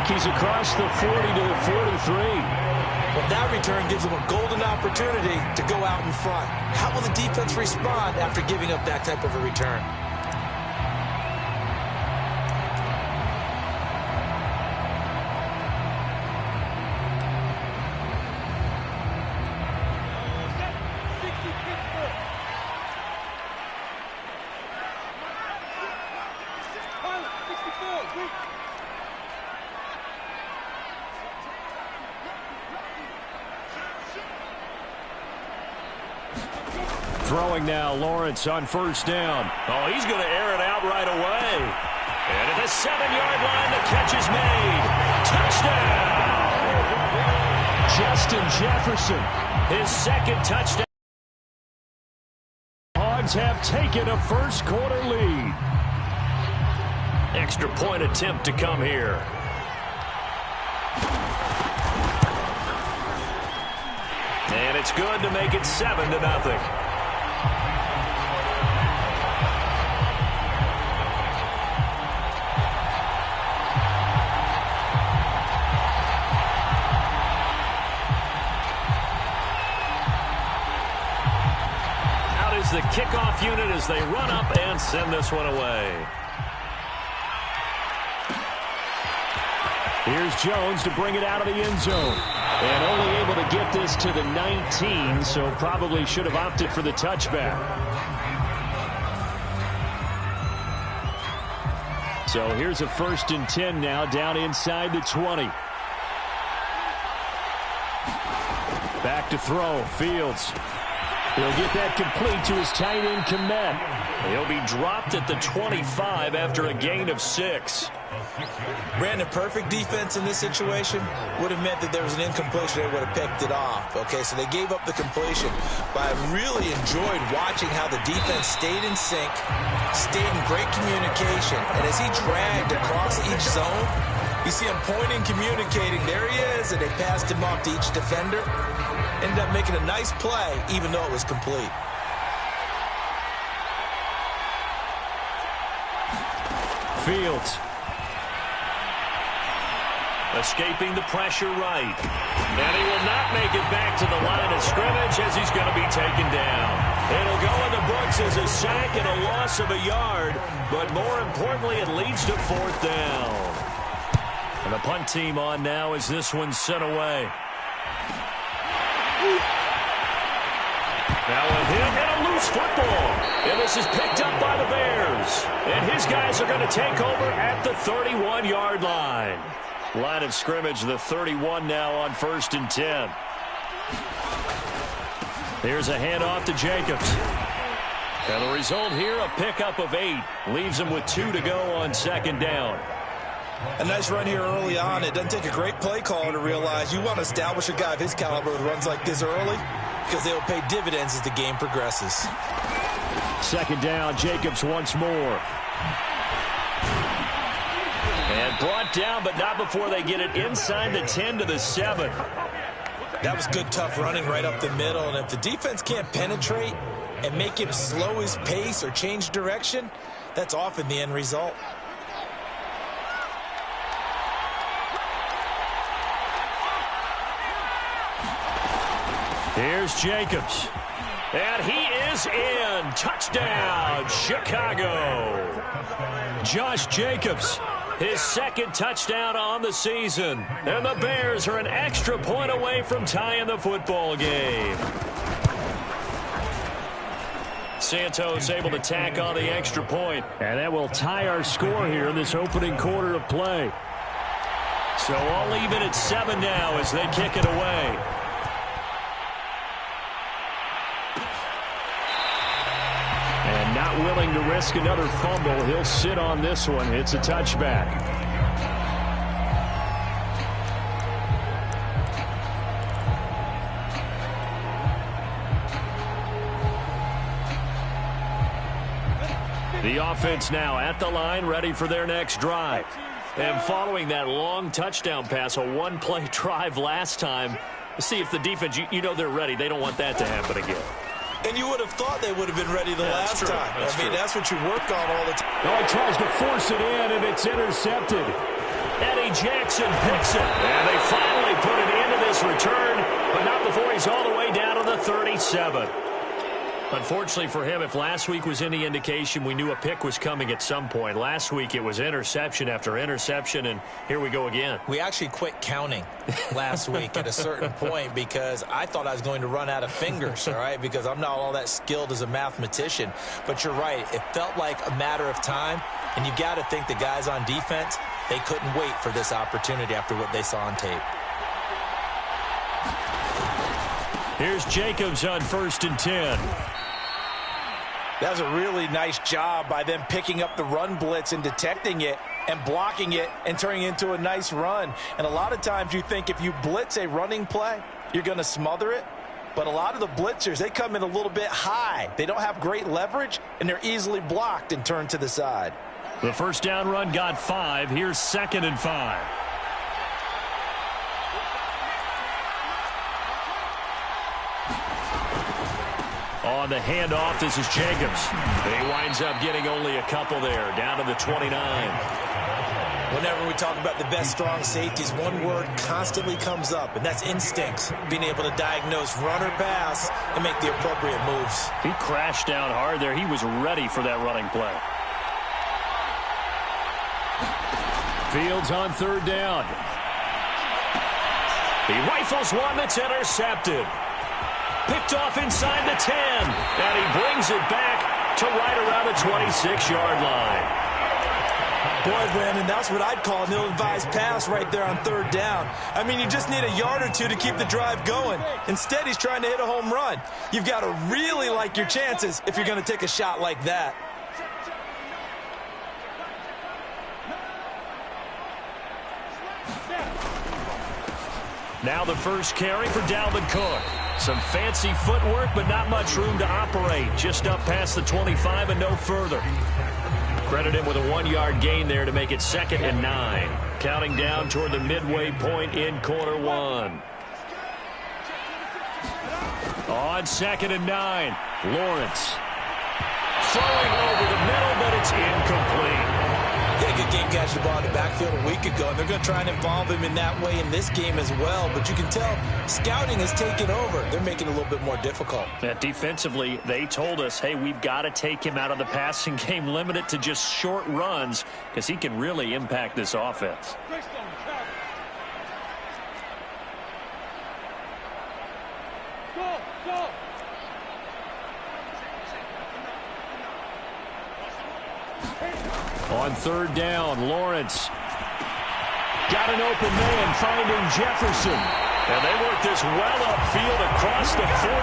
He's across the 40 to the 43. Well, that return gives them a golden opportunity to go out in front. How will the defense respond after giving up that type of a return? Throwing now, Lawrence on first down. Oh, he's going to air it out right away. And at the 7-yard line, the catch is made. Touchdown! Justin Jefferson. His second touchdown. Hogs have taken a first-quarter lead. Extra point attempt to come here. And it's good to make it 7-0. The kickoff unit as they run up and send this one away. Here's Jones to bring it out of the end zone. And only able to get this to the 19, so probably should have opted for the touchback. So here's a 1st and 10 now, down inside the 20. Back to throw, Fields. He'll get that complete to his tight end, Kmet. He'll be dropped at the 25 after a gain of 6. Brandon, perfect defense in this situation would have meant that there was an incompletion. They would have picked it off. Okay, so they gave up the completion. But I really enjoyed watching how the defense stayed in sync, stayed in great communication. And as he dragged across each zone, you see him pointing, communicating. There he is, and they passed him off to each defender. Ended up making a nice play, even though it was complete. Fields. Escaping the pressure right. And he will not make it back to the line of scrimmage as he's going to be taken down. It'll go in the books as a sack and a loss of a yard, but more importantly, it leads to 4th down. And the punt team on now as this one's sent away. Now a hit and a loose football. And this is picked up by the Bears. And his guys are going to take over at the 31-yard line. Line of scrimmage, the 31 now on 1st and 10. Here's a handoff to Jacobs. And the result here, a pickup of 8. Leaves him with 2 to go on 2nd down. A nice run here early on. It doesn't take a great play caller to realize you want to establish a guy of his caliber with runs like this early because they will pay dividends as the game progresses. 2nd down, Jacobs once more. And brought down, but not before they get it inside the 10 to the 7. That was good, tough running right up the middle. And if the defense can't penetrate and make him slow his pace or change direction, that's often the end result. Here's Jacobs. And he is in. Touchdown, Chicago. Josh Jacobs. His 2nd touchdown on the season. And the Bears are an extra point away from tying the football game. Santos able to tack on the extra point. And that will tie our score here in this opening quarter of play. So all even at 7 now as they kick it away. And not willing to risk another fumble. He'll sit on this one. It's a touchback. The offense now at the line, ready for their next drive. And following that long touchdown pass, a one-play drive last time, see if the defense, you know they're ready. They don't want that to happen again. And you would have thought they would have been ready the last time. I mean, that's what you work on all the time. Oh, he tries to force it in, and it's intercepted. Eddie Jackson picks it. And they finally put an end to this return, but not before he's all the way down to the 37. Unfortunately for him, if last week was any indication, we knew a pick was coming at some point. Last week it was interception after interception, and here we go again. We actually quit counting last week at a certain point because I thought I was going to run out of fingers, all right, because I'm not all that skilled as a mathematician. But you're right. It felt like a matter of time, and you got to think the guys on defense, they couldn't wait for this opportunity after what they saw on tape. Here's Jacobs on 1st and 10. That was a really nice job by them picking up the run blitz and detecting it and blocking it and turning it into a nice run. And a lot of times you think if you blitz a running play, you're going to smother it. But a lot of the blitzers, they come in a little bit high. They don't have great leverage, and they're easily blocked and turned to the side. The first down run got 5. Here's 2nd and 5. On the handoff, this is Jacobs. He winds up getting only a couple there, down to the 29. Whenever we talk about the best strong safeties, one word constantly comes up, and that's instincts. Being able to diagnose run or pass and make the appropriate moves. He crashed down hard there. He was ready for that running play. Fields on 3rd down. He rifles one that's intercepted. Picked off inside the 10, and he brings it back to right around the 26-yard line. Boy, Brandon, that's what I'd call an ill-advised pass right there on 3rd down. I mean, you just need a yard or two to keep the drive going. Instead, he's trying to hit a home run. You've got to really like your chances if you're going to take a shot like that. Now the first carry for Dalvin Cook. Some fancy footwork, but not much room to operate. Just up past the 25 and no further. Credit him with a 1-yard gain there to make it 2nd and 9. Counting down toward the midway point in quarter 1. On 2nd and 9, Lawrence. Throwing over the middle, but it's incomplete. He had a good game catching the ball in the backfield a week ago, and they're going to try and involve him in that way in this game as well. But you can tell scouting has taken over. They're making it a little bit more difficult. Defensively, they told us, hey, we've got to take him out of the passing game, limit it to just short runs, because he can really impact this offense. On 3rd down, Lawrence got an open man, finding Jefferson. And they work this well upfield across the 45.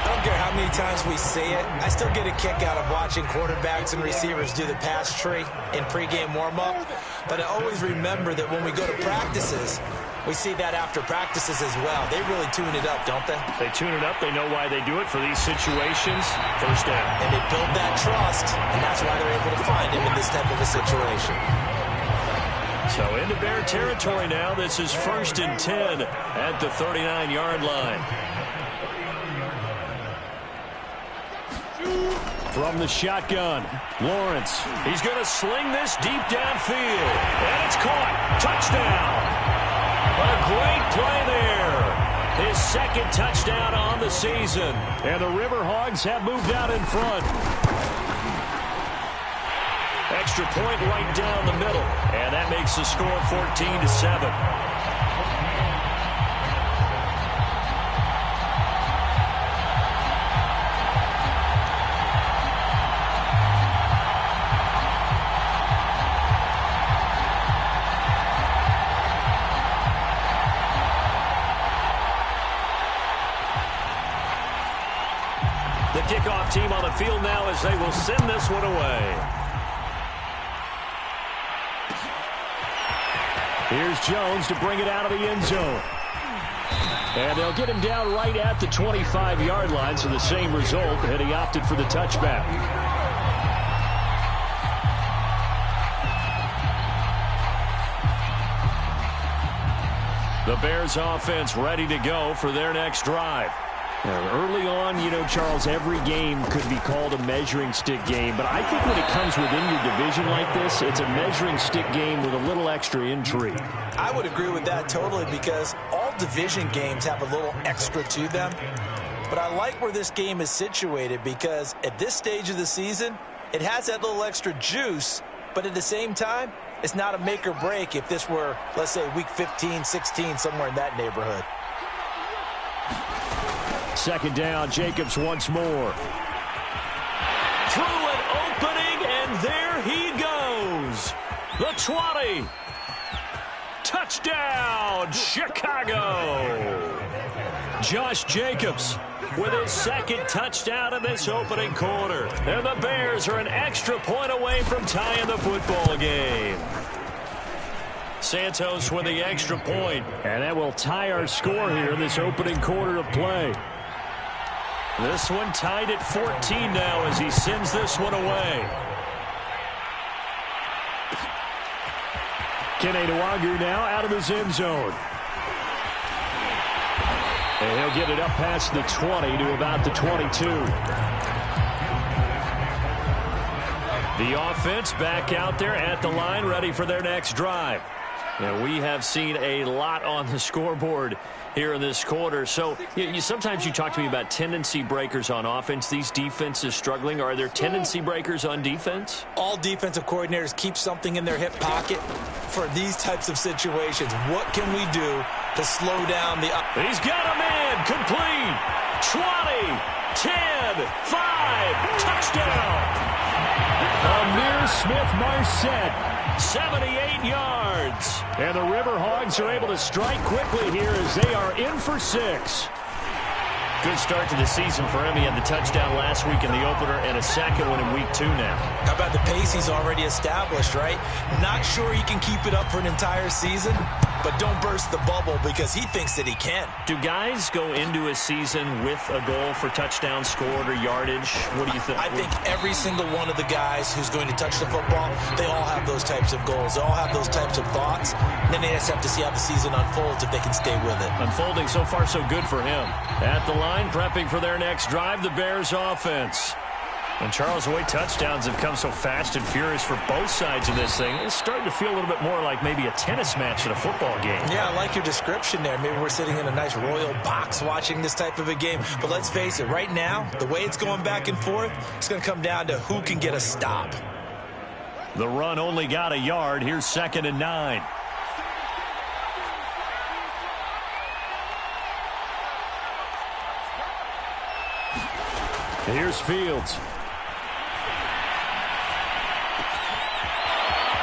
I don't care how many times we say it, I still get a kick out of watching quarterbacks and receivers do the pass tree in pregame warm-up. But I always remember that when we go to practices, we see that after practices as well. They really tune it up, don't they? They tune it up. They know why they do it for these situations. First down. And they build that trust, and that's why they're able to find him in this type of a situation. So into Bear territory now. This is 1st and 10 at the 39-yard line. From the shotgun, Lawrence. He's going to sling this deep downfield. And it's caught. Touchdown. A great play there. His 2nd touchdown on the season. And the Riverhogs have moved out in front. Extra point right down the middle. And that makes the score 14-7. The kickoff team on the field now as they will send this one away. Here's Jones to bring it out of the end zone. And they'll get him down right at the 25-yard line, so the same result, and he opted for the touchback. The Bears offense ready to go for their next drive. Early on, Charles, every game could be called a measuring stick game. But I think when it comes within your division like this, it's a measuring stick game with a little extra intrigue. I would agree with that totally because all division games have a little extra to them. But I like where this game is situated because at this stage of the season, it has that little extra juice. But at the same time, it's not a make or break if this were, let's say, week 15, 16, somewhere in that neighborhood. Second down, Jacobs once more. Through an opening, and there he goes. The 20. Touchdown, Chicago. Josh Jacobs with his second touchdown in this opening quarter. And the Bears are an extra point away from tying the football game. Santos with the extra point. And that will tie our score here in this opening quarter of play. This one tied at 14 now as he sends this one away. Kene Nwangwu now out of his end zone. And he'll get it up past the 20 to about the 22. The offense back out there at the line, ready for their next drive. And we have seen a lot on the scoreboard here in this quarter. So sometimes you talk to me about tendency breakers on offense. These defenses struggling. Are there tendency breakers on defense? All defensive coordinators keep something in their hip pocket for these types of situations. What can we do to slow down the... He's got a man. Complete. 20, 10, 5. Touchdown. Amir Smith-Marset. 78 yards. And the Riverhogs are able to strike quickly here as they are in for 6. Good start to the season for him. He had the touchdown last week in the opener and a second one in week 2 now. How about the pace he's already established, right? Not sure he can keep it up for an entire season, but don't burst the bubble because he thinks that he can. Do guys go into a season with a goal for touchdowns scored or yardage? What do you think? I think every single one of the guys who's going to touch the football, they all have those types of goals. They all have those types of thoughts. And then they just have to see how the season unfolds if they can stay with it. Unfolding so far so good for him. At the line, prepping for their next drive, the Bears offense. And Charles, the way touchdowns have come so fast and furious for both sides of this thing, it's starting to feel a little bit more like maybe a tennis match in a football game. Yeah, I like your description there. Maybe we're sitting in a nice royal box watching this type of a game. But let's face it, right now, the way it's going back and forth, it's going to come down to who can get a stop. The run only got a yard. Here's 2nd and 9. Here's Fields.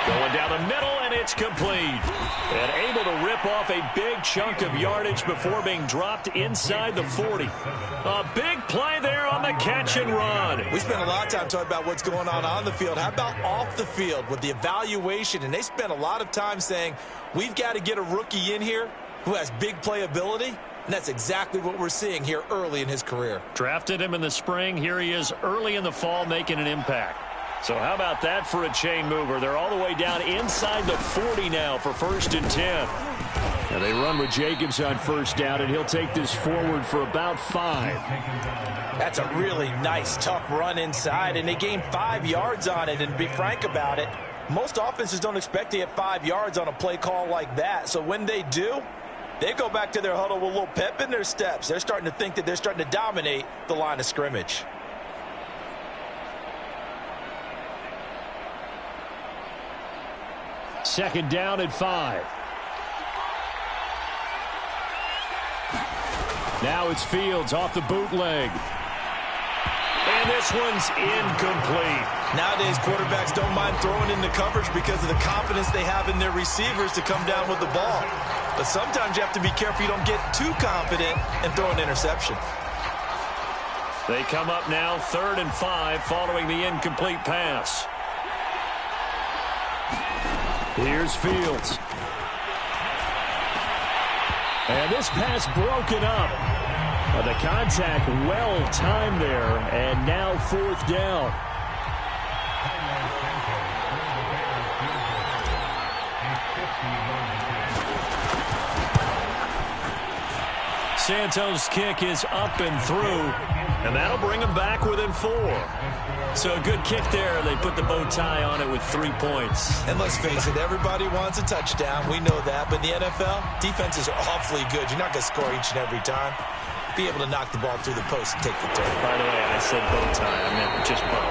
Going down the middle, and it's complete. And able to rip off a big chunk of yardage before being dropped inside the 40. A big play there on the catch and run. We spent a lot of time talking about what's going on the field. How about off the field with the evaluation? And they spent a lot of time saying, we've got to get a rookie in here who has big playability. And that's exactly what we're seeing here early in his career. Drafted him in the spring. Here he is early in the fall making an impact. So how about that for a chain mover? They're all the way down inside the 40 now for 1st and 10. And they run with Jacobs on 1st down, and he'll take this forward for about 5. That's a really nice, tough run inside, and they gained 5 yards on it. And to be frank about it, most offenses don't expect to get 5 yards on a play call like that. So when they do, they go back to their huddle with a little pep in their steps. They're starting to think that they're starting to dominate the line of scrimmage. Second down at 5. Now it's Fields off the bootleg. And this one's incomplete. Nowadays, quarterbacks don't mind throwing into coverage because of the confidence they have in their receivers to come down with the ball. But sometimes you have to be careful you don't get too confident and throw an interception. They come up now 3rd and 5 following the incomplete pass. Here's Fields. And this pass broken up. The contact well timed there, and now 4th down. Santos' kick is up and through, and that'll bring them back within 4. So a good kick there. They put the bow tie on it with 3 points. And let's face it, everybody wants a touchdown. We know that. But in the NFL, defenses are awfully good. You're not going to score each and every time. Be able to knock the ball through the post and take the turn. By the way, I said bow tie. I meant just bow.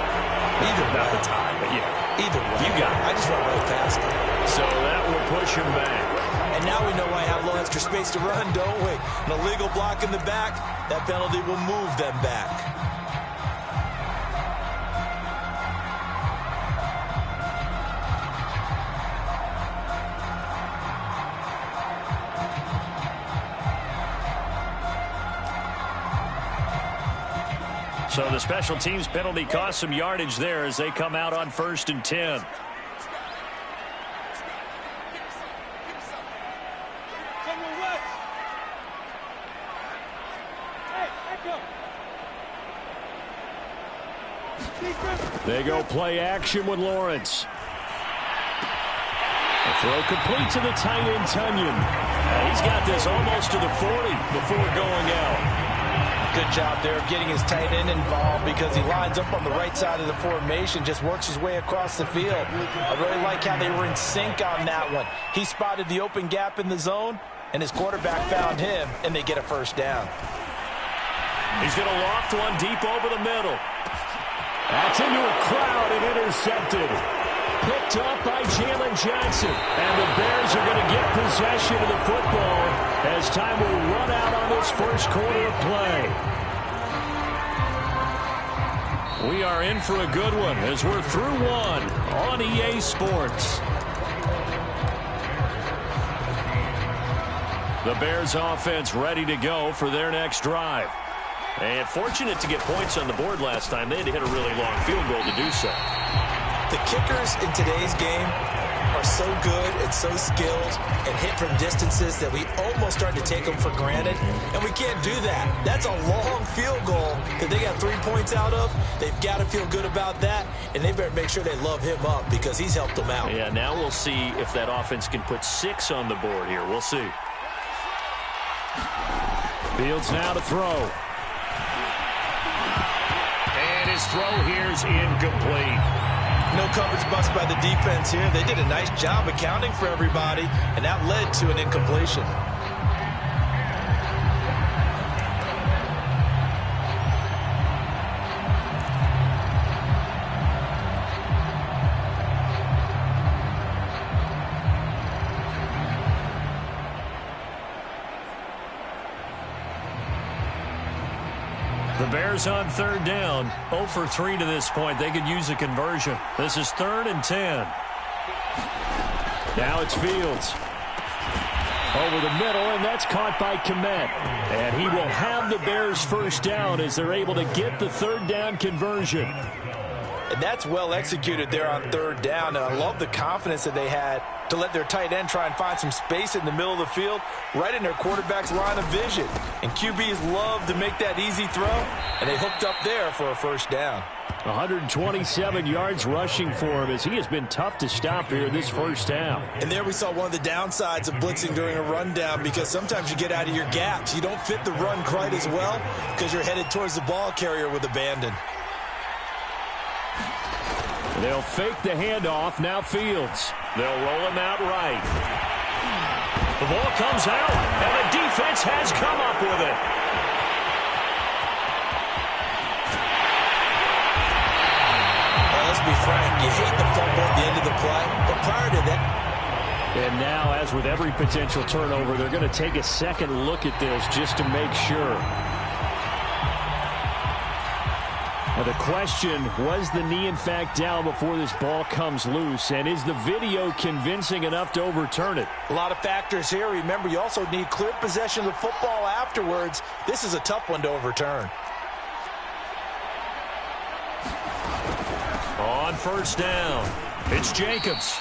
Either way. Not the tie, but yeah. Either way. You got it. I just went right past it. So that will push him back. And now we know why I have a little extra space to run, don't we? An illegal block in the back, that penalty will move them back. So the special teams penalty cost some yardage there as they come out on 1st and 10. They go play action with Lawrence. The throw complete to the tight end, Tunyon. He's got this almost to the 40 before going out. Good job there of getting his tight end involved because he lines up on the right side of the formation, just works his way across the field. I really like how they were in sync on that one. He spotted the open gap in the zone, and his quarterback found him, and they get a first down. He's going to loft one deep over the middle. That's into a crowd and intercepted. Picked up by Jalen Johnson. And the Bears are going to get possession of the football as time will run out on this first quarter of play. We are in for a good one as we're through one on EA Sports. The Bears offense ready to go for their next drive. And fortunate to get points on the board last time. They had to hit a really long field goal to do so. The kickers in today's game are so good and so skilled and hit from distances that we almost start to take them for granted. And we can't do that. That's a long field goal that they got 3 points out of. They've got to feel good about that. And they better make sure they love him up because he's helped them out. Yeah, now we'll see if that offense can put 6 on the board here. We'll see. Fields now to throw. And his throw here is incomplete. No coverage bust by the defense here. They did a nice job accounting for everybody, and that led to an incompletion. The Bears on 3rd down, 0 for 3 to this point. They could use a conversion. This is 3rd and 10. Now it's Fields. Over the middle, and that's caught by Kmet. And he will have the Bears first down as they're able to get the 3rd down conversion. And that's well executed there on 3rd down. And I love the confidence that they had to let their tight end try and find some space in the middle of the field, right in their quarterback's line of vision. And QBs love to make that easy throw, and they hooked up there for a first down. 127 yards rushing for him as he has been tough to stop here this first half. And there we saw one of the downsides of blitzing during a rundown because sometimes you get out of your gaps. You don't fit the run quite as well because you're headed towards the ball carrier with abandon. They'll fake the handoff. Now Fields. They'll roll him out right. The ball comes out, and the defense has come up with it. Well, let's be frank. You hate the fumble at the end of the play, but prior to that. And now, as with every potential turnover, they're going to take a second look at this just to make sure. Now the question, was the knee in fact down before this ball comes loose? And is the video convincing enough to overturn it? A lot of factors here. Remember, you also need clear possession of the football afterwards. This is a tough one to overturn. On 1st down, it's Jacobs.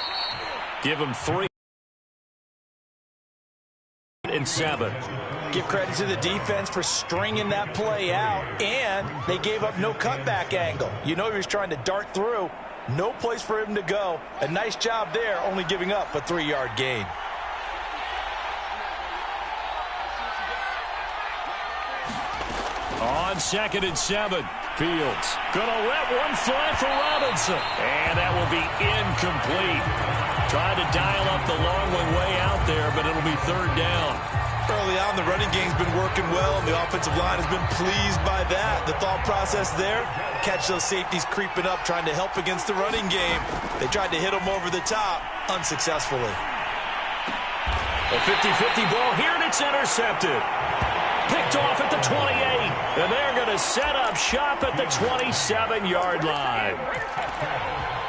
Give him 3 and 7. Give credit to the defense for stringing that play out, and they gave up no cutback angle. You know he was trying to dart through. No place for him to go. A nice job there, only giving up a 3-yard gain. On 2nd and 7, Fields gonna let one fly for Robinson. And that will be incomplete. Trying to dial up the long way out there, but it'll be 3rd down. Early on, the running game's been working well, and the offensive line has been pleased by that. The thought process there, catch those safeties creeping up, trying to help against the running game. They tried to hit them over the top, unsuccessfully. A 50-50 ball here, and it's intercepted. Picked off at the 28, and they're going to set up shop at the 27-yard line.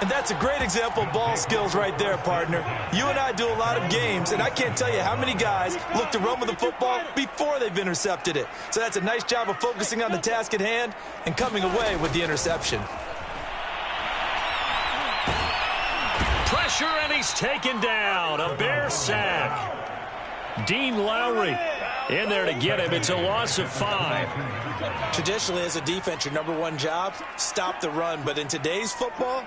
And that's a great example of ball skills right there, partner. You and I do a lot of games, and I can't tell you how many guys look to run with the football before they've intercepted it. So that's a nice job of focusing on the task at hand and coming away with the interception. Pressure, and he's taken down. A Bear sack. Dean Lowry in there to get him. It's a loss of 5. Traditionally, as a defense, your number one job, stop the run. But in today's football,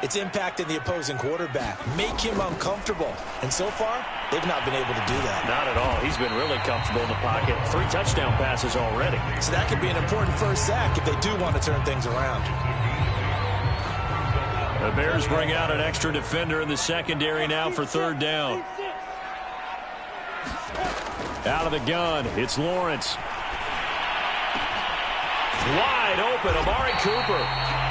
it's impacting the opposing quarterback. Make him uncomfortable. And so far, they've not been able to do that. Not at all. He's been really comfortable in the pocket. 3 touchdown passes already. So that could be an important first sack if they do want to turn things around. The Bears bring out an extra defender in the secondary now for 3rd down. Out of the gun, it's Lawrence. Wide open, Amari Cooper.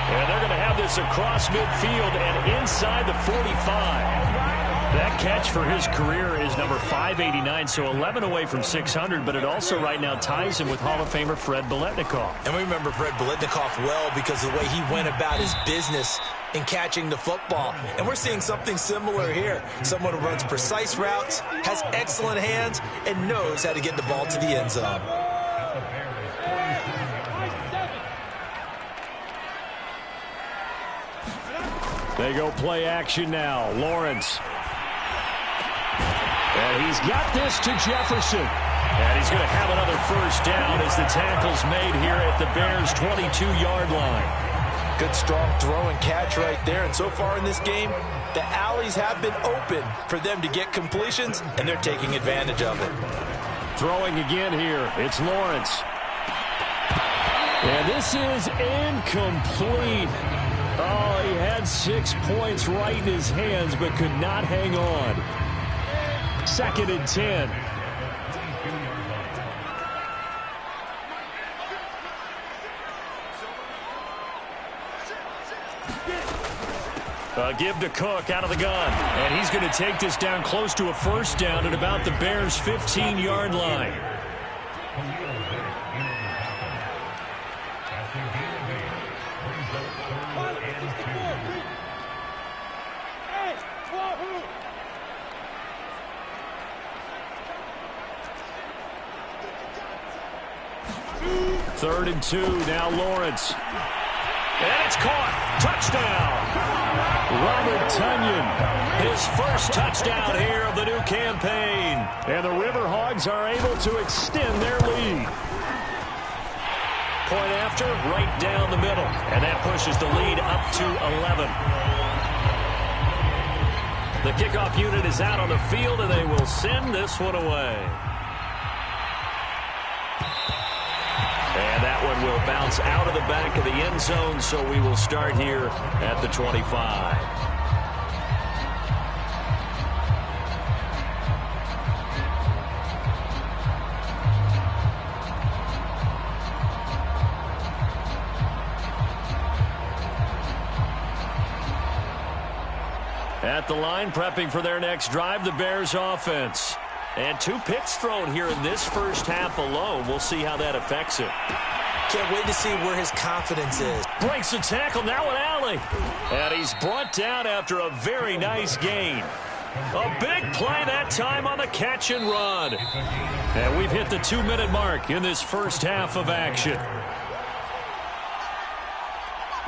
And they're going to have this across midfield and inside the 45. That catch for his career is number 589, so 11 away from 600, but it also right now ties him with Hall of Famer Fred Biletnikoff. And we remember Fred Biletnikoff well because of the way he went about his business in catching the football. And we're seeing something similar here. Someone who runs precise routes, has excellent hands, and knows how to get the ball to the end zone. They go play action now. Lawrence. And he's got this to Jefferson. And he's going to have another first down as the tackle's made here at the Bears' 22-yard line. Good, strong throw and catch right there. And so far in this game, the alleys have been open for them to get completions, and they're taking advantage of it. Throwing again here. It's Lawrence. And this is incomplete. Oh, he had 6 points right in his hands, but could not hang on. 2nd and 10. Give to Cook out of the gun. And he's going to take this down close to a first down at about the Bears' 15-yard line. Third and 2, now Lawrence. And it's caught. Touchdown. Robert Tonyan, his first touchdown here of the new campaign. And the Riverhogs are able to extend their lead. Point after, right down the middle. And that pushes the lead up to 11. The kickoff unit is out on the field, and they will send this one away. And that one will bounce out of the back of the end zone, so we will start here at the 25. At the line, prepping for their next drive, the Bears offense. And 2 picks thrown here in this first half alone. We'll see how that affects it. Can't wait to see where his confidence is. Breaks the tackle, now an alley. And he's brought down after a very nice gain. A big play that time on the catch and run. And we've hit the 2-minute mark in this first half of action.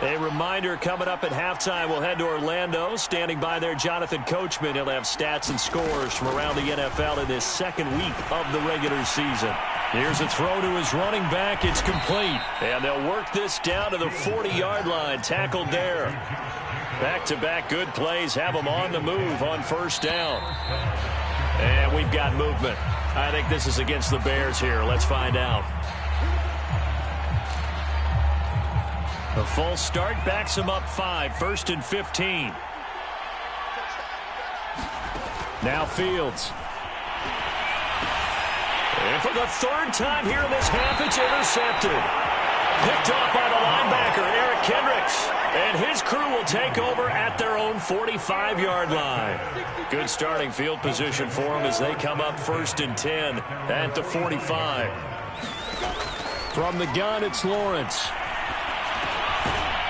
A reminder coming up at halftime, we'll head to Orlando. Standing by there, Jonathan Coachman. He'll have stats and scores from around the NFL in this second week of the regular season. Here's a throw to his running back. It's complete. And they'll work this down to the 40-yard line. Tackled there. Back-to-back good plays have them on the move on first down. And we've got movement. I think this is against the Bears here. Let's find out. A false start backs him up 5, 1st and 15. Now Fields. And for the 3rd time here in this half, it's intercepted. Picked off by the linebacker, Eric Kendricks. And his crew will take over at their own 45-yard line. Good starting field position for them as they come up 1st and 10 at the 45. From the gun, it's Lawrence.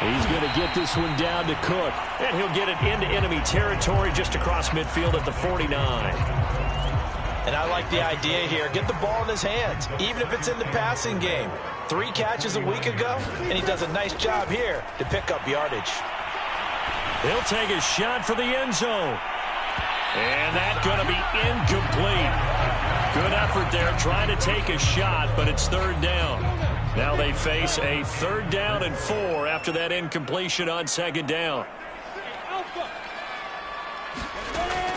He's going to get this one down to Cook. And he'll get it into enemy territory just across midfield at the 49. And I like the idea here. Get the ball in his hands, even if it's in the passing game. 3 catches a week ago, and he does a nice job here to pick up yardage. He'll take a shot for the end zone. And that's going to be incomplete. Good effort there trying to take a shot, but it's 3rd down. Now they face a 3rd down and 4 after that incompletion on 2nd down.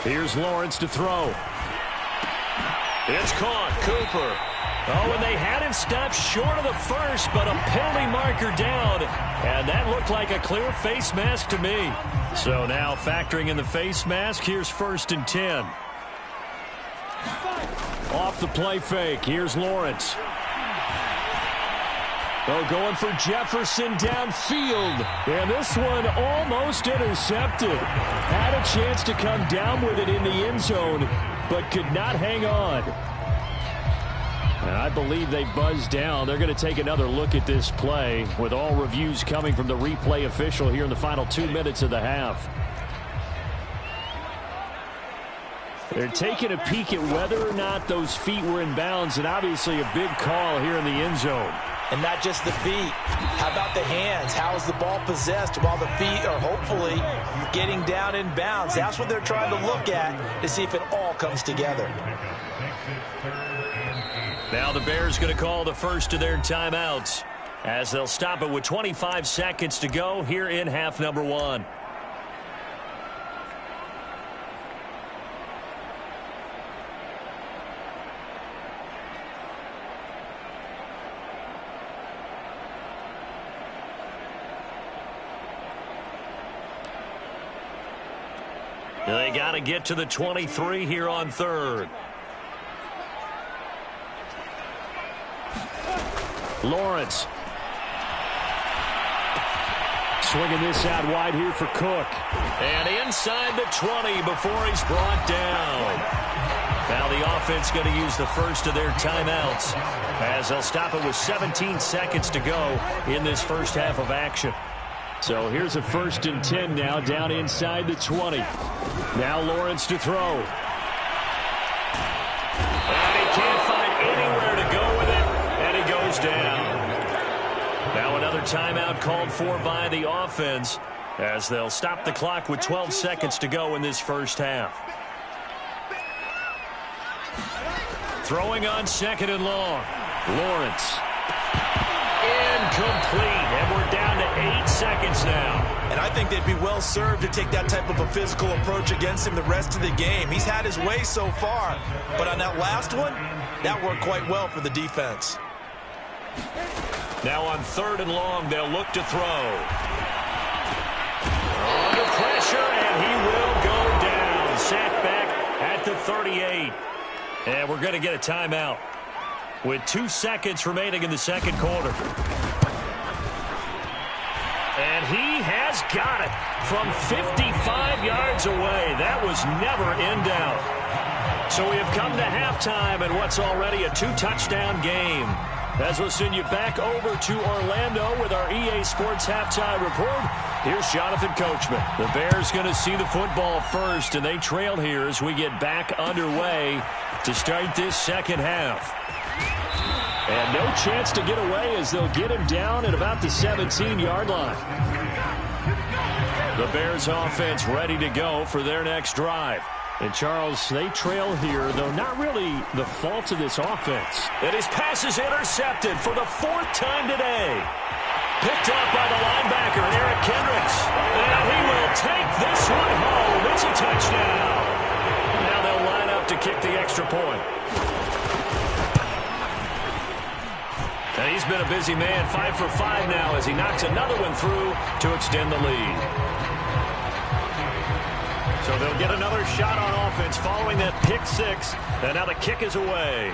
Here's Lawrence to throw. It's caught. Cooper. Oh, and they had him stopped short of the first, but a penalty marker down. And that looked like a clear face mask to me. So now factoring in the face mask, here's 1st and 10. Off the play fake, here's Lawrence. Oh, going for Jefferson downfield. And this one almost intercepted. Had a chance to come down with it in the end zone, but could not hang on. And I believe they buzzed down. They're going to take another look at this play with all reviews coming from the replay official here in the final 2 minutes of the half. They're taking a peek at whether or not those feet were in bounds, and obviously a big call here in the end zone. And not just the feet. How about the hands? How is the ball possessed while the feet are hopefully getting down in bounds? That's what they're trying to look at to see if it all comes together. Now the Bears going to call the first of their timeouts as they'll stop it with 25 seconds to go here in half number 1. They got to get to the 23 here on 3rd. Lawrence. Swinging this out wide here for Cook. And inside the 20 before he's brought down. Now the offense going to use the first of their timeouts as they'll stop it with 17 seconds to go in this first half of action. So here's a 1st and 10 now down inside the 20. Now Lawrence to throw. And he can't find anywhere to go with it, and he goes down. Now another timeout called for by the offense as they'll stop the clock with 12 seconds to go in this first half. Throwing on 2nd and long. Lawrence. Incomplete, and we're down to 8 seconds now. And I think they'd be well served to take that type of a physical approach against him the rest of the game. He's had his way so far, but on that last one, that worked quite well for the defense. Now on 3rd and long, they'll look to throw. Under pressure, and he will go down. Sacked back at the 38. And we're going to get a timeout with 2 seconds remaining in the 2nd quarter. And he has got it from 55 yards away. That was never in doubt. So we have come to halftime in what's already a 2-touchdown game. As we'll send you back over to Orlando with our EA Sports Halftime Report, here's Jonathan Coachman. The Bears going to see the football first, and they trail here as we get back underway to start this second half. And no chance to get away as they'll get him down at about the 17-yard line. The Bears offense ready to go for their next drive. And, Charles, they trail here, though not really the fault of this offense. And his pass is intercepted for the 4th time today. Picked up by the linebacker, Eric Kendricks. And he will take this one home. It's a touchdown. Now they'll line up to kick the extra point. And he's been a busy man, 5 for 5 now as he knocks another one through to extend the lead. So they'll get another shot on offense following that pick six. And now the kick is away.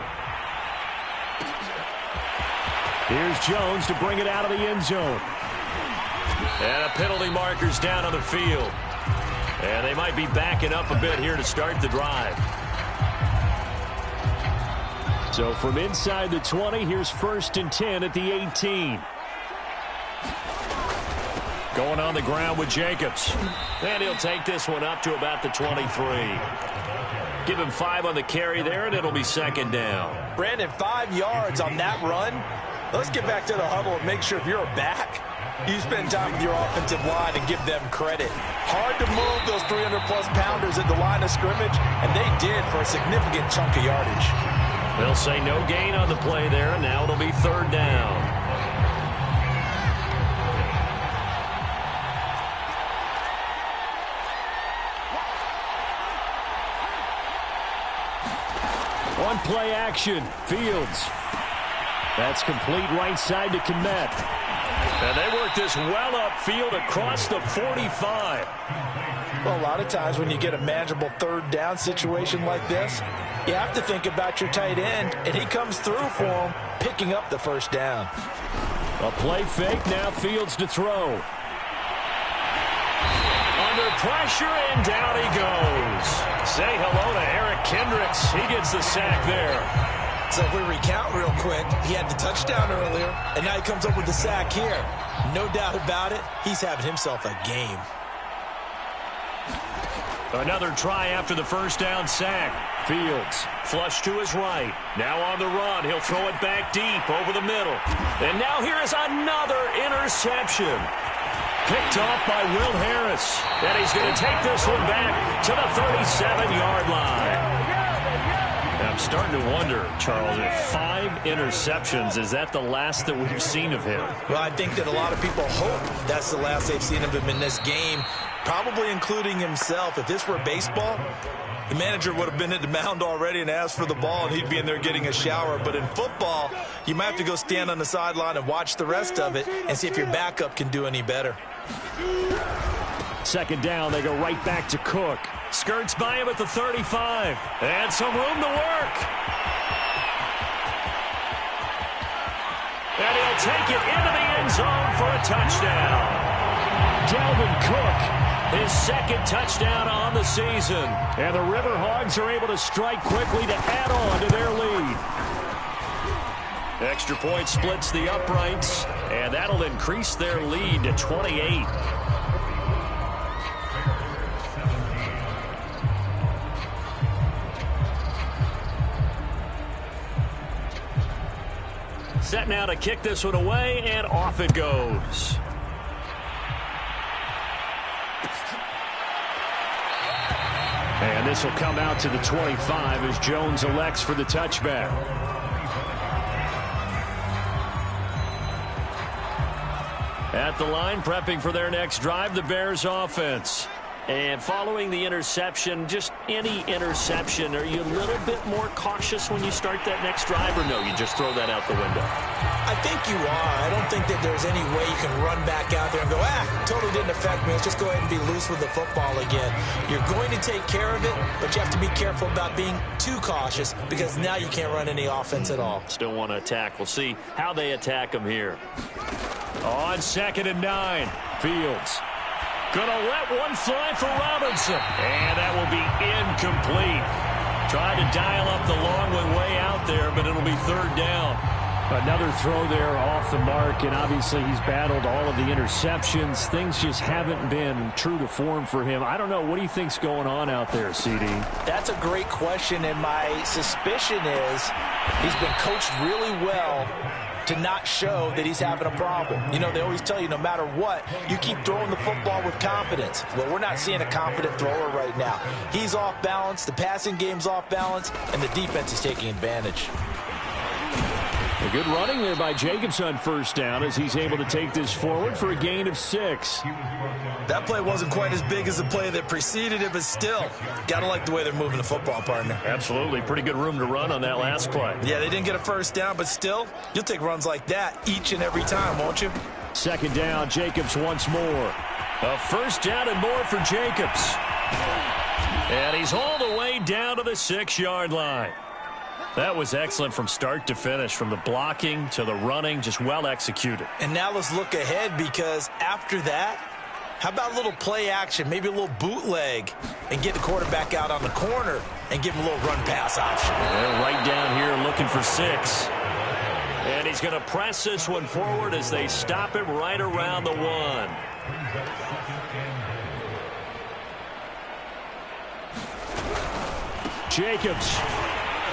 Here's Jones to bring it out of the end zone. And a penalty marker's down on the field. And they might be backing up a bit here to start the drive. So from inside the 20, here's 1st and 10 at the 18. Going on the ground with Jacobs. And he'll take this one up to about the 23. Give him 5 on the carry there, and it'll be 2nd down. Brandon, 5 yards on that run. Let's get back to the huddle and make sure if you're a back, you spend time with your offensive line and give them credit. Hard to move those 300-plus pounders at the line of scrimmage, and they did for a significant chunk of yardage. They'll say no gain on the play there, and now it'll be 3rd down. One play action. Fields. That's complete right side to Kmet. And they work this well upfield across the 45. Well, a lot of times when you get a manageable 3rd down situation like this, you have to think about your tight end, and he comes through for him, picking up the 1st down. A play fake, now Fields to throw. Under pressure, and down he goes. Say hello to Eric Kendricks. He gets the sack there. So if we recount real quick, he had the touchdown earlier, and now he comes up with the sack here. No doubt about it, he's having himself a game. Another try after the 1st down sack. Fields flush to his right. Now on the run. He'll throw it back deep over the middle. And now here is another interception. Picked off by Will Harris. And he's going to take this one back to the 37-yard line. I'm starting to wonder, Charles, if 5 interceptions, is that the last that we've seen of him? Well, I think that a lot of people hope that's the last they've seen of him in this game, probably including himself. If this were baseball, the manager would have been at the mound already and asked for the ball, and he'd be in there getting a shower. But in football, you might have to go stand on the sideline and watch the rest of it and see if your backup can do any better. 2nd down, they go right back to Cook. Skirts by him at the 35. And some room to work. And he'll take it into the end zone for a touchdown. Dalvin Cook, his 2nd touchdown on the season. And the Riverhogs are able to strike quickly to add on to their lead. Extra point splits the uprights, and that'll increase their lead to 28. Set now to kick this one away, and off it goes. And this will come out to the 25 as Jones elects for the touchback. At the line, prepping for their next drive, the Bears offense. And following the interception, just any interception, are you a little bit more cautious when you start that next drive, or no, you just throw that out the window? I think you are. I don't think that there's any way you can run back out there and go, totally didn't affect me. Let's just go ahead and be loose with the football again. You're going to take care of it, but you have to be careful about being too cautious because now you can't run any offense at all. Still want to attack. We'll see how they attack them here. On 2nd and 9, Fields. Gonna let one fly for Robinson. And that will be incomplete. Tried to dial up the long one way out there, but it'll be 3rd down. Another throw there off the mark, and obviously he's battled all of the interceptions. Things just haven't been true to form for him. I don't know. What do you think's going on out there, CD? That's a great question, and my suspicion is he's been coached really well to not show that he's having a problem. You know, they always tell you no matter what, you keep throwing the football with confidence. Well, we're not seeing a confident thrower right now. He's off balance, the passing game's off balance, and the defense is taking advantage. A good running there by Jacobs on first down as he's able to take this forward for a gain of 6. That play wasn't quite as big as the play that preceded it, but still, got to like the way they're moving the football, partner. Absolutely. Pretty good room to run on that last play. Yeah, they didn't get a first down, but still, you'll take runs like that each and every time, won't you? Second down, Jacobs once more. A first down and more for Jacobs. And he's all the way down to the 6-yard line. That was excellent from start to finish, from the blocking to the running, just well executed. And now let's look ahead, because after that, how about a little play action, maybe a little bootleg, and get the quarterback out on the corner and give him a little run-pass option. They're right down here looking for 6. And he's going to press this one forward as they stop him right around the 1. Jacobs.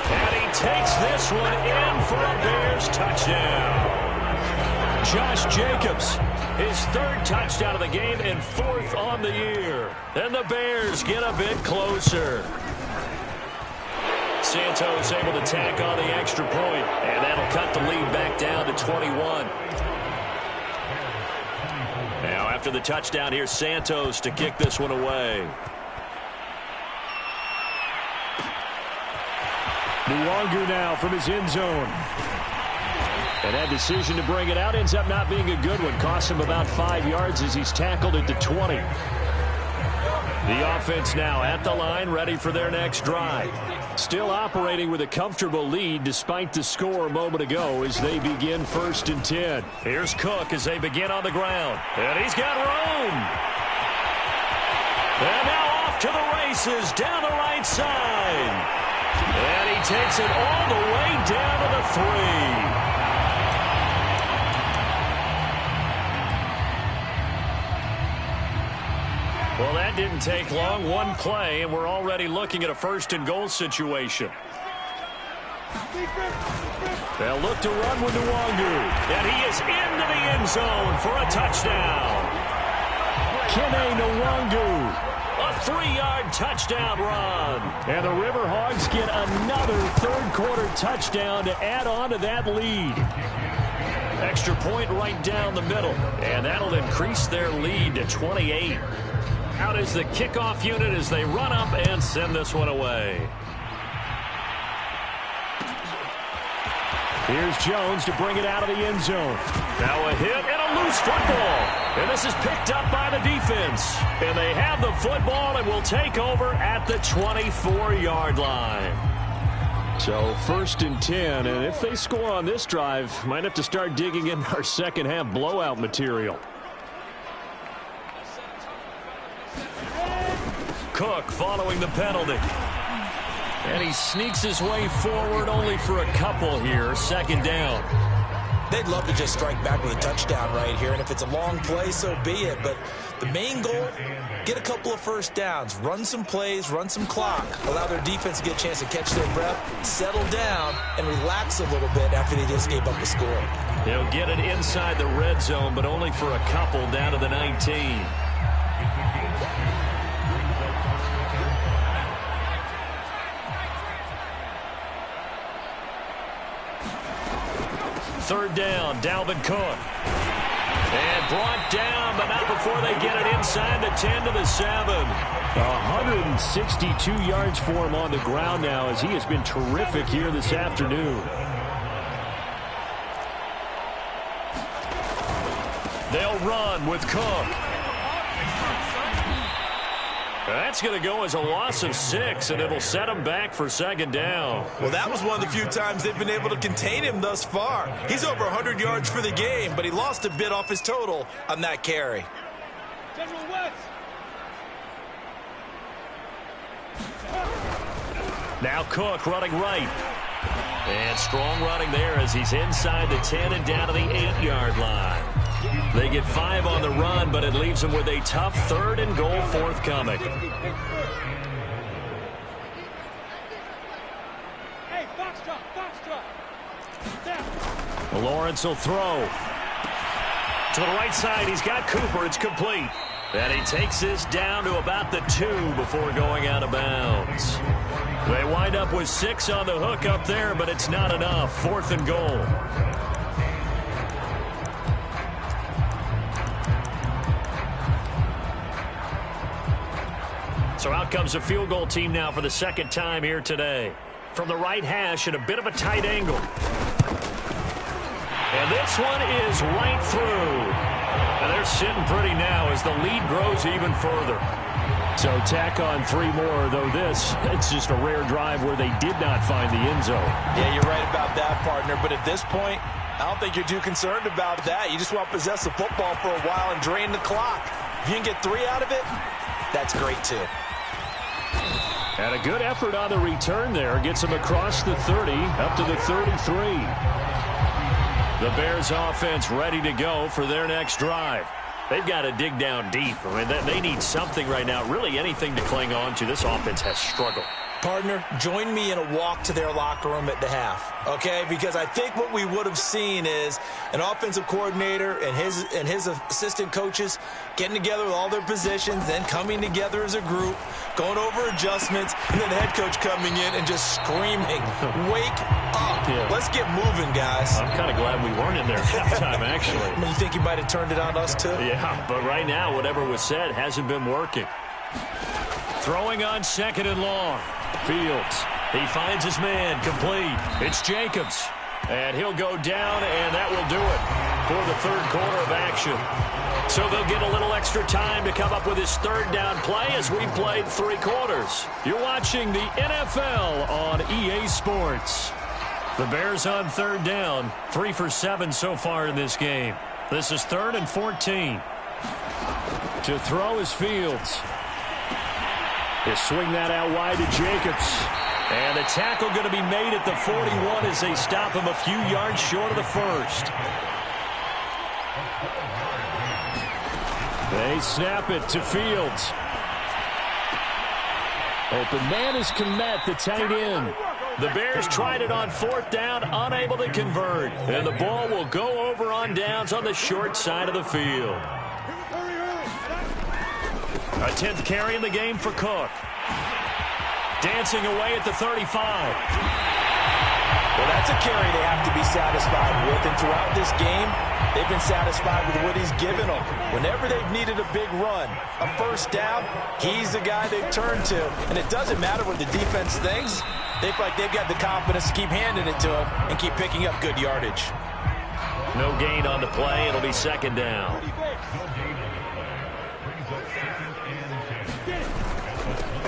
And he takes this one in for a Bears touchdown. Josh Jacobs, his 3rd touchdown of the game and 4th on the year. And the Bears get a bit closer. Santos able to tack on the extra point, and that'll cut the lead back down to 21. Now after the touchdown, here's Santos to kick this one away. Nwangu now from his end zone. And that decision to bring it out ends up not being a good one. Cost him about 5 yards as he's tackled at the 20. The offense now at the line, ready for their next drive. Still operating with a comfortable lead despite the score a moment ago as they begin 1st and 10. Here's Cook as they begin on the ground. And he's got room. And now off to the races down the right side. And he takes it all the way down to the 3. Well, that didn't take long. One play, and we're already looking at a 1st and goal situation. They'll look to run with Nwangu. And he is into the end zone for a touchdown. Kene Nwangu. A 3-yard touchdown run. And the Riverhawks get another 3rd-quarter touchdown to add on to that lead. Extra point right down the middle. And that'll increase their lead to 28. Out is the kickoff unit as they run up and send this one away. Here's Jones to bring it out of the end zone. Now a hit and a loose football. And this is picked up by the defense. And they have the football and will take over at the 24-yard line. So 1st and 10, and if they score on this drive, might have to start digging in our second-half blowout material. Cook following the penalty. And he sneaks his way forward only for a couple here. 2nd down. They'd love to just strike back with a touchdown right here, and if it's a long play, so be it. But the main goal, get a couple of first downs, run some plays, run some clock, allow their defense to get a chance to catch their breath, settle down, and relax a little bit after they just gave up a score. They'll get it inside the red zone, but only for a couple down to the 19. Third down, Dalvin Cook. And brought down, but not before they get it inside the 10 to the 7. 162 yards for him on the ground now as he has been terrific here this afternoon. They'll run with Cook. That's going to go as a loss of 6, and it'll set him back for 2nd down. Well, that was one of the few times they've been able to contain him thus far. He's over 100 yards for the game, but he lost a bit off his total on that carry. Now Cook running right. And strong running there as he's inside the 10 and down to the 8-yard line. They get 5 on the run, but it leaves them with a tough 3rd and goal forthcoming. Hey, box drop. Lawrence will throw. To the right side, he's got Cooper. It's complete. And he takes this down to about the 2 before going out of bounds. They wind up with 6 on the hook up there, but it's not enough. 4th and goal. So out comes a field goal team now for the second time here today. From the right hash at a bit of a tight angle. And this one is right through. And they're sitting pretty now as the lead grows even further. So tack on 3 more, though it's just a rare drive where they did not find the end zone. Yeah, you're right about that, partner. But at this point, I don't think you're too concerned about that. You just want to possess the football for a while and drain the clock. If you can get 3 out of it, that's great too. And a good effort on the return there. Gets them across the 30, up to the 33. The Bears offense ready to go for their next drive. They've got to dig down deep. I mean, they need something right now, really anything to cling on to. This offense has struggled. Partner, join me in a walk to their locker room at the half, okay? Because I think what we would have seen is an offensive coordinator and his assistant coaches getting together with all their positions, then coming together as a group, going over adjustments, and then the head coach coming in and just screaming, "Wake up. Yeah. Let's get moving, guys." I'm kind of glad we weren't in there halftime, actually. I mean, you think he might have turned it on us, too? Yeah, but right now, whatever was said hasn't been working. Throwing on 2nd and long. Fields. He finds his man complete. It's Jacobs. And he'll go down, and that will do it for the 3rd quarter of action. So they'll get a little extra time to come up with his 3rd down play as we've played 3 quarters. You're watching the NFL on EA Sports. The Bears on 3rd down. 3 for 7 so far in this game. This is 3rd and 14. To throw is Fields. They swing that out wide to Jacobs. And the tackle going to be made at the 41 as they stop him a few yards short of the 1st. They snap it to Fields. Open man is Kmet, the tight end. The Bears tried it on 4th down, unable to convert. And the ball will go over on downs on the short side of the field. A 10th carry in the game for Cook. Dancing away at the 35. Well, that's a carry they have to be satisfied with. And throughout this game, they've been satisfied with what he's given them. Whenever they've needed a big run, a 1st down, he's the guy they've turned to. And it doesn't matter what the defense thinks. They feel like they've got the confidence to keep handing it to him and keep picking up good yardage. No gain on the play. It'll be 2nd down.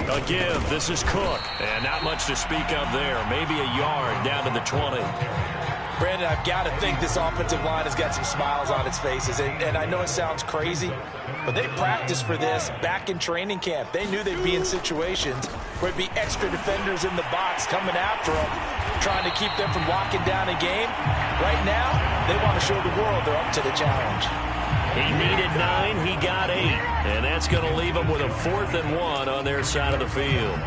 A give. This is Cook. And not much to speak of there. Maybe a yard down to the 20. Brandon, I've got to think this offensive line has got some smiles on its faces. And I know it sounds crazy, but they practiced for this back in training camp. They knew they'd be in situations where it'd be extra defenders in the box coming after them, trying to keep them from locking down a game. Right now, they want to show the world they're up to the challenge. He needed 9, he got 8. And that's going to leave them with a 4th and 1 on their side of the field.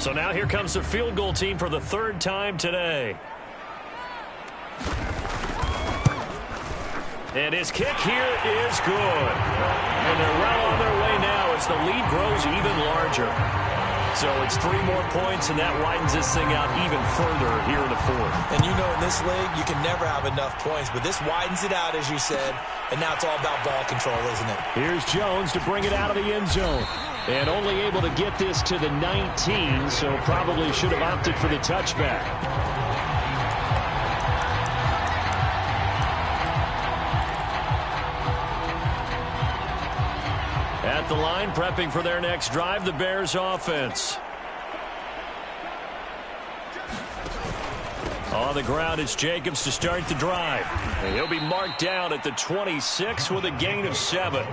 So now here comes the field goal team for the 3rd time today. And his kick here is good. And they're well on their way now as the lead grows even larger. So it's 3 more points, and that widens this thing out even further here in the 4th. And you know in this league, you can never have enough points, but this widens it out, as you said, and now it's all about ball control, isn't it? Here's Jones to bring it out of the end zone. And only able to get this to the 19, so probably should have opted for the touchback. At the line, prepping for their next drive, the Bears offense. On the ground, it's Jacobs to start the drive. And he'll be marked down at the 26 with a gain of 7.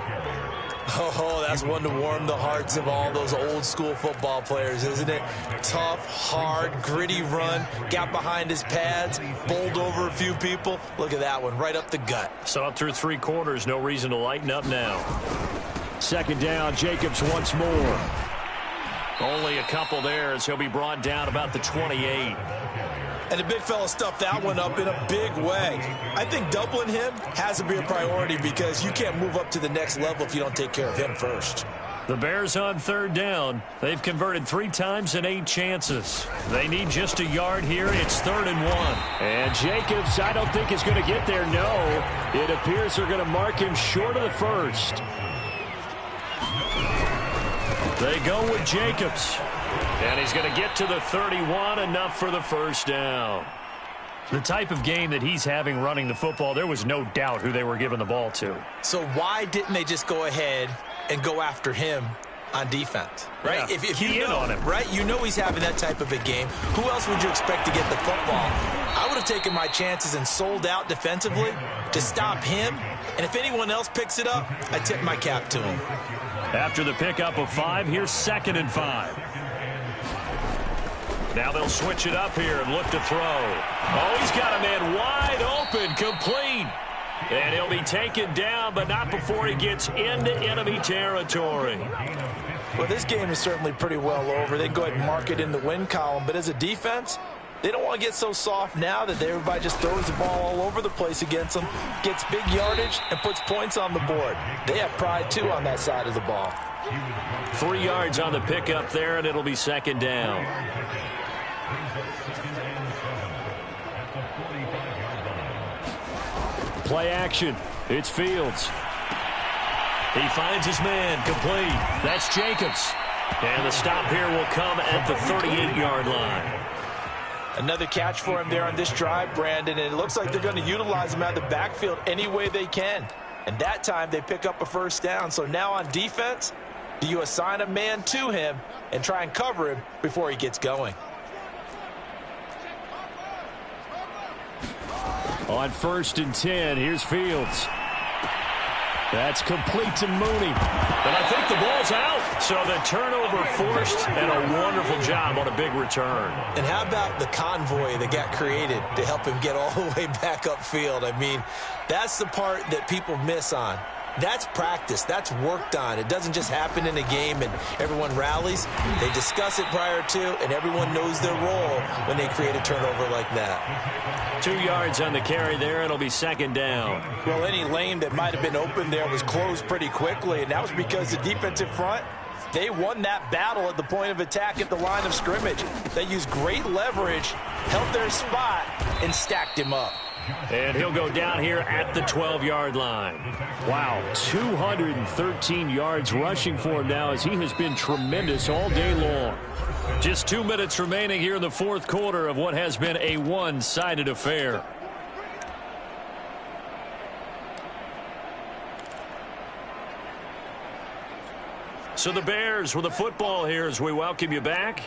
Oh, that's one to warm the hearts of all those old school football players, isn't it? Tough, hard, gritty run, got behind his pads, bowled over a few people. Look at that one, right up the gut. So up through 3 quarters, no reason to lighten up now. 2nd down, Jacobs once more. Only a couple there as he'll be brought down about the 28. And the big fella stuffed that one up in a big way. I think doubling him has to be a priority because you can't move up to the next level if you don't take care of him first. The Bears on third down. They've converted 3 times in 8 chances. They need just a yard here. It's 3rd and 1. And Jacobs, I don't think is going to get there. No, it appears they're going to mark him short of the first. They go with Jacobs. And he's going to get to the 31, enough for the first down. The type of game that he's having running the football, there was no doubt who they were giving the ball to. So why didn't they just go ahead and go after him on defense, right? Yeah, if you know, on him. right? You know he's having that type of a game. Who else would you expect to get the football? I would have taken my chances and sold out defensively to stop him. And if anyone else picks it up, I tip my cap to him. After the pickup of 5, here's 2nd and 5. Now they'll switch it up here and look to throw. Oh, he's got a man wide open, complete. And he'll be taken down, but not before he gets into enemy territory. Well, this game is certainly pretty well over. They can go ahead and mark it in the win column. But as a defense, they don't want to get so soft now that everybody just throws the ball all over the place against them, gets big yardage, and puts points on the board. They have pride, too, on that side of the ball. 3 yards on the pickup there, and it'll be 2nd down. Play action. It's Fields. He finds his man, complete. That's Jacobs. And the stop here will come at the 38-yard line. Another catch for him there on this drive, Brandon, and it looks like they're going to utilize him out of the backfield any way they can. And that time they pick up a first down. So now on defense, do you assign a man to him and try and cover him before he gets going? On 1st and 10, here's Fields. That's complete to Mooney. And I think the ball's out. So the turnover forced, and a wonderful job on a big return. And how about the convoy that got created to help him get all the way back upfield? I mean, that's the part that people miss on. That's practice. That's worked on. It doesn't just happen in a game and everyone rallies. They discuss it prior to, and everyone knows their role when they create a turnover like that. 2 yards on the carry there. It'll be 2nd down. Well, any lane that might have been open there was closed pretty quickly, and that was because the defensive front, they won that battle at the point of attack at the line of scrimmage. They used great leverage, held their spot, and stacked him up. And he'll go down here at the 12-yard line. Wow, 213 yards rushing for him now as he has been tremendous all day long. Just 2 minutes remaining here in the 4th quarter of what has been a one-sided affair. So the Bears with the football here as we welcome you back.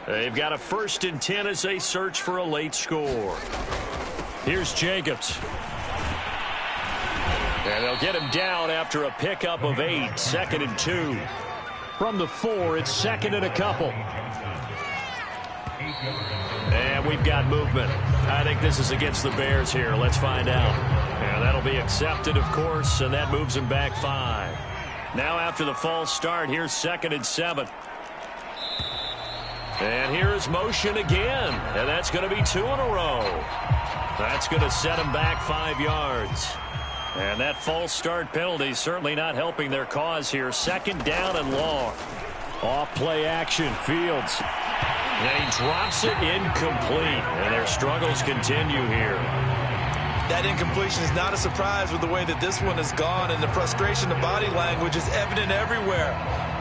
They've got a 1st and 10 as they search for a late score. Here's Jacobs. And they'll get him down after a pickup of 8. 2nd and 2. From the 4, it's 2nd and a couple. And we've got movement. I think this is against the Bears here. Let's find out. And that'll be accepted, of course, and that moves him back 5. Now after the false start, here's 2nd and 7. And here's motion again. And that's going to be 2 in a row. That's going to set him back 5 yards. And that false start penalty certainly not helping their cause here. 2nd down and long. Off play action. Fields. And he drops it incomplete. And their struggles continue here. That incompletion is not a surprise with the way that this one has gone, and the frustration, the body language is evident everywhere.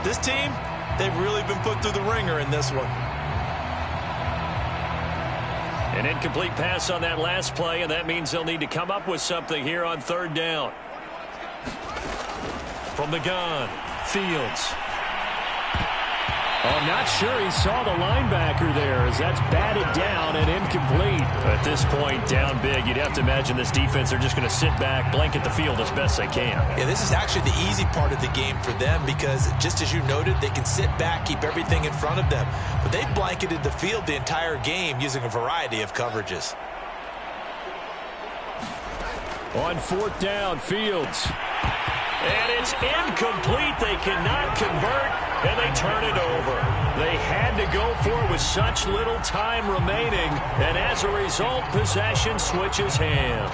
This team, they've really been put through the ringer in this one. An incomplete pass on that last play, and that means they'll need to come up with something here on 3rd down. From the gun, Fields. Oh, not sure he saw the linebacker there as that's batted down and incomplete. At this point, down big, you'd have to imagine this defense, they're just going to sit back, blanket the field as best they can. Yeah, this is actually the easy part of the game for them because, just as you noted, they can sit back, keep everything in front of them. But they've blanketed the field the entire game using a variety of coverages. On 4th down, Fields. And it's incomplete. incomplete. They cannot convert, and they turn it over. They had to go for it with such little time remaining, and as a result, possession switches hands.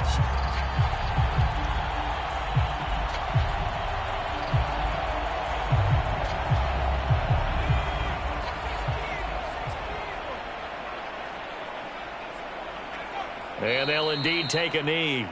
And they'll indeed take a knee.